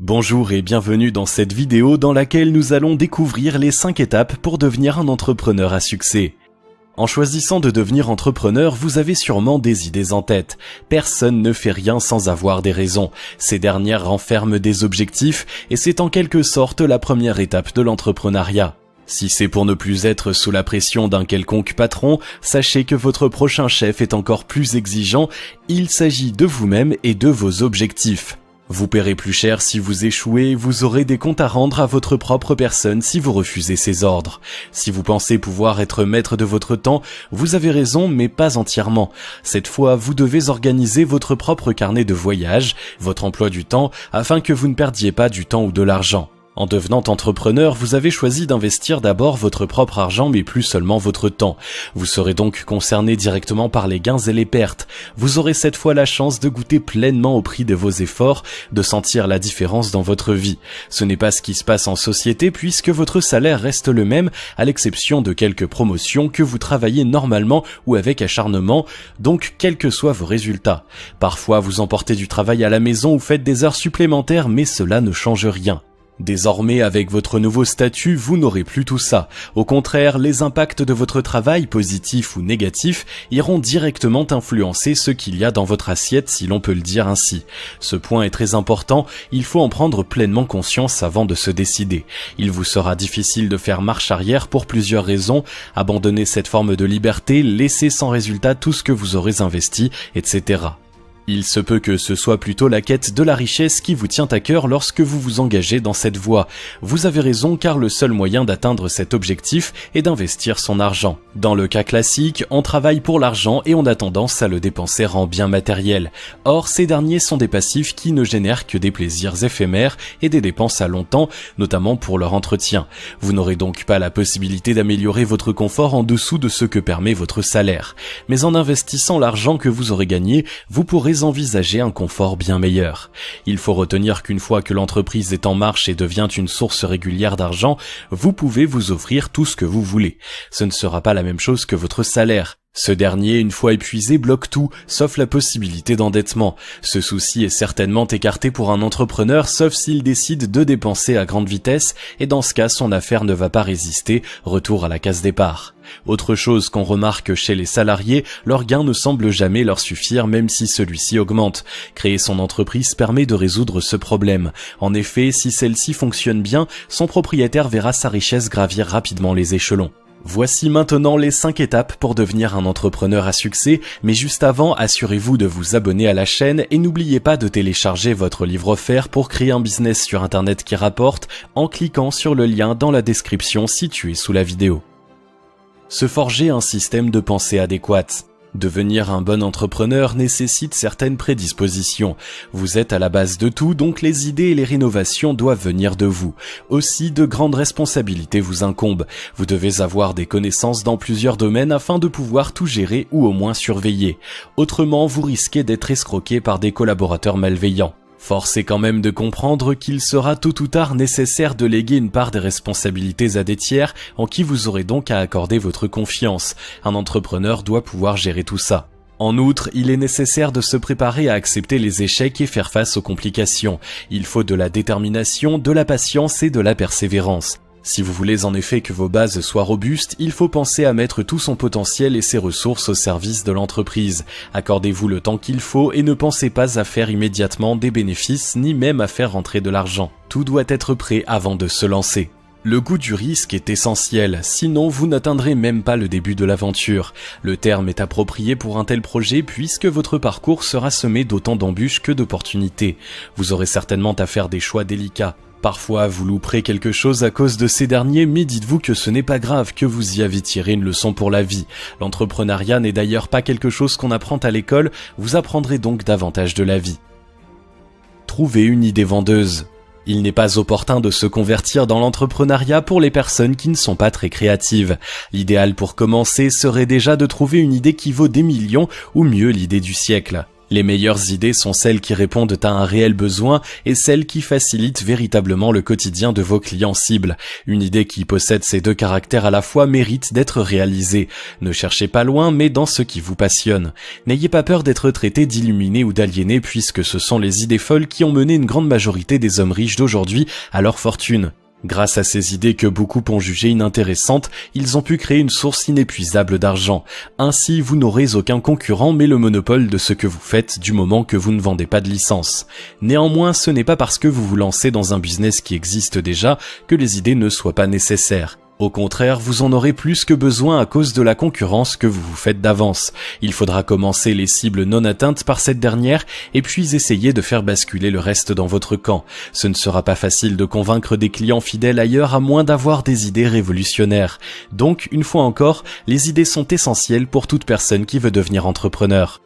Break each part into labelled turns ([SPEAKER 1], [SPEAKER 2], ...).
[SPEAKER 1] Bonjour et bienvenue dans cette vidéo dans laquelle nous allons découvrir les 5 étapes pour devenir un entrepreneur à succès. En choisissant de devenir entrepreneur, vous avez sûrement des idées en tête. Personne ne fait rien sans avoir des raisons. Ces dernières renferment des objectifs et c'est en quelque sorte la première étape de l'entrepreneuriat. Si c'est pour ne plus être sous la pression d'un quelconque patron, sachez que votre prochain chef est encore plus exigeant. Il s'agit de vous-même et de vos objectifs. Vous paierez plus cher si vous échouez, vous aurez des comptes à rendre à votre propre personne si vous refusez ses ordres. Si vous pensez pouvoir être maître de votre temps, vous avez raison mais pas entièrement. Cette fois, vous devez organiser votre propre carnet de voyage, votre emploi du temps, afin que vous ne perdiez pas du temps ou de l'argent. En devenant entrepreneur, vous avez choisi d'investir d'abord votre propre argent mais plus seulement votre temps. Vous serez donc concerné directement par les gains et les pertes. Vous aurez cette fois la chance de goûter pleinement au prix de vos efforts, de sentir la différence dans votre vie. Ce n'est pas ce qui se passe en société puisque votre salaire reste le même à l'exception de quelques promotions que vous travaillez normalement ou avec acharnement, donc quels que soient vos résultats. Parfois vous emportez du travail à la maison ou faites des heures supplémentaires mais cela ne change rien. Désormais, avec votre nouveau statut, vous n'aurez plus tout ça. Au contraire, les impacts de votre travail, positifs ou négatifs, iront directement influencer ce qu'il y a dans votre assiette, si l'on peut le dire ainsi. Ce point est très important, il faut en prendre pleinement conscience avant de se décider. Il vous sera difficile de faire marche arrière pour plusieurs raisons, abandonner cette forme de liberté, laisser sans résultat tout ce que vous aurez investi, etc. Il se peut que ce soit plutôt la quête de la richesse qui vous tient à cœur lorsque vous vous engagez dans cette voie. Vous avez raison car le seul moyen d'atteindre cet objectif est d'investir son argent. Dans le cas classique, on travaille pour l'argent et on a tendance à le dépenser en biens matériels. Or, ces derniers sont des passifs qui ne génèrent que des plaisirs éphémères et des dépenses à long temps, notamment pour leur entretien. Vous n'aurez donc pas la possibilité d'améliorer votre confort en dessous de ce que permet votre salaire. Mais en investissant l'argent que vous aurez gagné, vous pourrez envisager un confort bien meilleur. Il faut retenir qu'une fois que l'entreprise est en marche et devient une source régulière d'argent, vous pouvez vous offrir tout ce que vous voulez. Ce ne sera pas la même chose que votre salaire. Ce dernier, une fois épuisé, bloque tout, sauf la possibilité d'endettement. Ce souci est certainement écarté pour un entrepreneur, sauf s'il décide de dépenser à grande vitesse, et dans ce cas, son affaire ne va pas résister, retour à la case départ. Autre chose qu'on remarque chez les salariés, leur gain ne semble jamais leur suffire même si celui-ci augmente. Créer son entreprise permet de résoudre ce problème. En effet, si celle-ci fonctionne bien, son propriétaire verra sa richesse gravir rapidement les échelons. Voici maintenant les 5 étapes pour devenir un entrepreneur à succès, mais juste avant, assurez-vous de vous abonner à la chaîne et n'oubliez pas de télécharger votre livre offert pour créer un business sur internet qui rapporte en cliquant sur le lien dans la description située sous la vidéo. Se forger un système de pensée adéquat. Devenir un bon entrepreneur nécessite certaines prédispositions. Vous êtes à la base de tout, donc les idées et les rénovations doivent venir de vous. Aussi, de grandes responsabilités vous incombent. Vous devez avoir des connaissances dans plusieurs domaines afin de pouvoir tout gérer ou au moins surveiller. Autrement, vous risquez d'être escroqué par des collaborateurs malveillants. Force est quand même de comprendre qu'il sera tôt ou tard nécessaire de léguer une part des responsabilités à des tiers en qui vous aurez donc à accorder votre confiance. Un entrepreneur doit pouvoir gérer tout ça. En outre, il est nécessaire de se préparer à accepter les échecs et faire face aux complications. Il faut de la détermination, de la patience et de la persévérance. Si vous voulez en effet que vos bases soient robustes, il faut penser à mettre tout son potentiel et ses ressources au service de l'entreprise. Accordez-vous le temps qu'il faut et ne pensez pas à faire immédiatement des bénéfices ni même à faire rentrer de l'argent. Tout doit être prêt avant de se lancer. Le goût du risque est essentiel, sinon vous n'atteindrez même pas le début de l'aventure. Le terme est approprié pour un tel projet puisque votre parcours sera semé d'autant d'embûches que d'opportunités. Vous aurez certainement à faire des choix délicats. Parfois, vous louperez quelque chose à cause de ces derniers, mais dites-vous que ce n'est pas grave, que vous y avez tiré une leçon pour la vie. L'entrepreneuriat n'est d'ailleurs pas quelque chose qu'on apprend à l'école, vous apprendrez donc davantage de la vie. Trouvez une idée vendeuse. Il n'est pas opportun de se convertir dans l'entrepreneuriat pour les personnes qui ne sont pas très créatives. L'idéal pour commencer serait déjà de trouver une idée qui vaut des millions ou mieux l'idée du siècle. Les meilleures idées sont celles qui répondent à un réel besoin et celles qui facilitent véritablement le quotidien de vos clients cibles. Une idée qui possède ces deux caractères à la fois mérite d'être réalisée. Ne cherchez pas loin, mais dans ce qui vous passionne. N'ayez pas peur d'être traité d'illuminé ou d'aliéné, puisque ce sont les idées folles qui ont mené une grande majorité des hommes riches d'aujourd'hui à leur fortune. Grâce à ces idées que beaucoup ont jugées inintéressantes, ils ont pu créer une source inépuisable d'argent. Ainsi, vous n'aurez aucun concurrent mais le monopole de ce que vous faites du moment que vous ne vendez pas de licence. Néanmoins, ce n'est pas parce que vous vous lancez dans un business qui existe déjà que les idées ne soient pas nécessaires. Au contraire, vous en aurez plus que besoin à cause de la concurrence que vous vous faites d'avance. Il faudra commencer les cibles non atteintes par cette dernière et puis essayer de faire basculer le reste dans votre camp. Ce ne sera pas facile de convaincre des clients fidèles ailleurs à moins d'avoir des idées révolutionnaires. Donc, une fois encore, les idées sont essentielles pour toute personne qui veut devenir entrepreneur.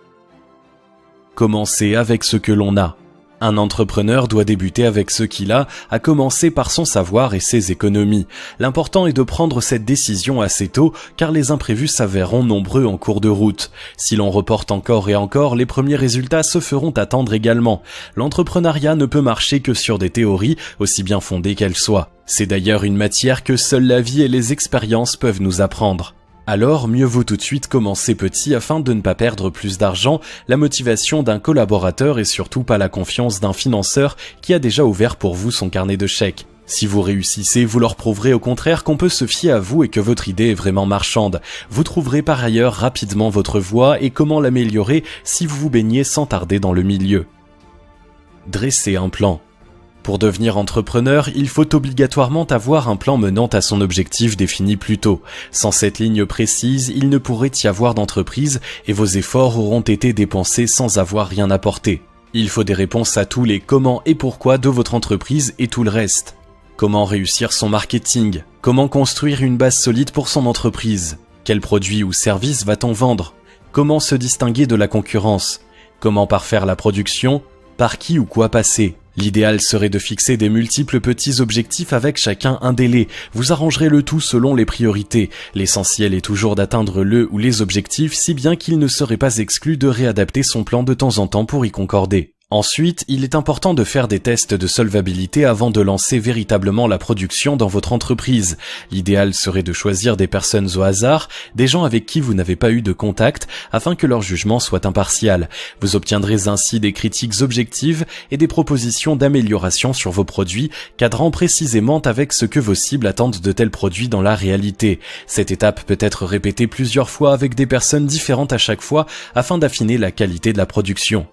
[SPEAKER 1] Commencez avec ce que l'on a. Un entrepreneur doit débuter avec ce qu'il a, à commencer par son savoir et ses économies. L'important est de prendre cette décision assez tôt, car les imprévus s'avéreront nombreux en cours de route. Si l'on reporte encore et encore, les premiers résultats se feront attendre également. L'entrepreneuriat ne peut marcher que sur des théories, aussi bien fondées qu'elles soient. C'est d'ailleurs une matière que seule la vie et les expériences peuvent nous apprendre. Alors, mieux vaut tout de suite commencer petit afin de ne pas perdre plus d'argent, la motivation d'un collaborateur et surtout pas la confiance d'un financeur qui a déjà ouvert pour vous son carnet de chèques. Si vous réussissez, vous leur prouverez au contraire qu'on peut se fier à vous et que votre idée est vraiment marchande. Vous trouverez par ailleurs rapidement votre voie et comment l'améliorer si vous vous baignez sans tarder dans le milieu. Dressez un plan. Pour devenir entrepreneur, il faut obligatoirement avoir un plan menant à son objectif défini plus tôt. Sans cette ligne précise, il ne pourrait y avoir d'entreprise et vos efforts auront été dépensés sans avoir rien apporté. Il faut des réponses à tous les comment et pourquoi de votre entreprise et tout le reste. Comment réussir son marketing? Comment construire une base solide pour son entreprise? Quels produits ou services va-t-on vendre? Comment se distinguer de la concurrence? Comment parfaire la production? Par qui ou quoi passer? L'idéal serait de fixer des multiples petits objectifs avec chacun un délai. Vous arrangerez le tout selon les priorités. L'essentiel est toujours d'atteindre le ou les objectifs, si bien qu'il ne serait pas exclu de réadapter son plan de temps en temps pour y concorder. Ensuite, il est important de faire des tests de solvabilité avant de lancer véritablement la production dans votre entreprise. L'idéal serait de choisir des personnes au hasard, des gens avec qui vous n'avez pas eu de contact, afin que leur jugement soit impartial. Vous obtiendrez ainsi des critiques objectives et des propositions d'amélioration sur vos produits, cadrant précisément avec ce que vos cibles attendent de tels produits dans la réalité. Cette étape peut être répétée plusieurs fois avec des personnes différentes à chaque fois, afin d'affiner la qualité de la production.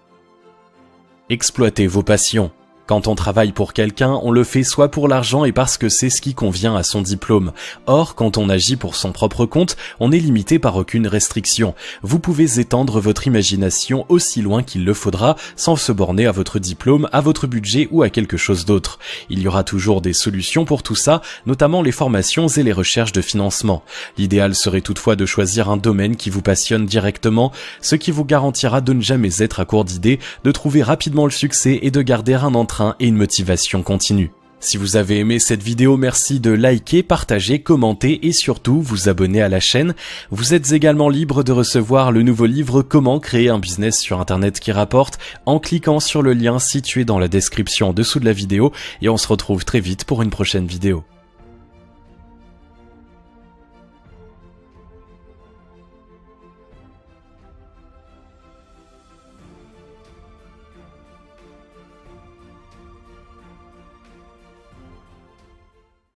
[SPEAKER 1] Exploitez vos passions. Quand on travaille pour quelqu'un, on le fait soit pour l'argent et parce que c'est ce qui convient à son diplôme. Or, quand on agit pour son propre compte, on est limité par aucune restriction. Vous pouvez étendre votre imagination aussi loin qu'il le faudra, sans se borner à votre diplôme, à votre budget ou à quelque chose d'autre. Il y aura toujours des solutions pour tout ça, notamment les formations et les recherches de financement. L'idéal serait toutefois de choisir un domaine qui vous passionne directement, ce qui vous garantira de ne jamais être à court d'idées, de trouver rapidement le succès et de garder un entrain et une motivation continue. Si vous avez aimé cette vidéo, merci de liker, partager, commenter et surtout vous abonner à la chaîne. Vous êtes également libre de recevoir le nouveau livre Comment créer un business sur internet qui rapporte en cliquant sur le lien situé dans la description en dessous de la vidéo et on se retrouve très vite pour une prochaine vidéo.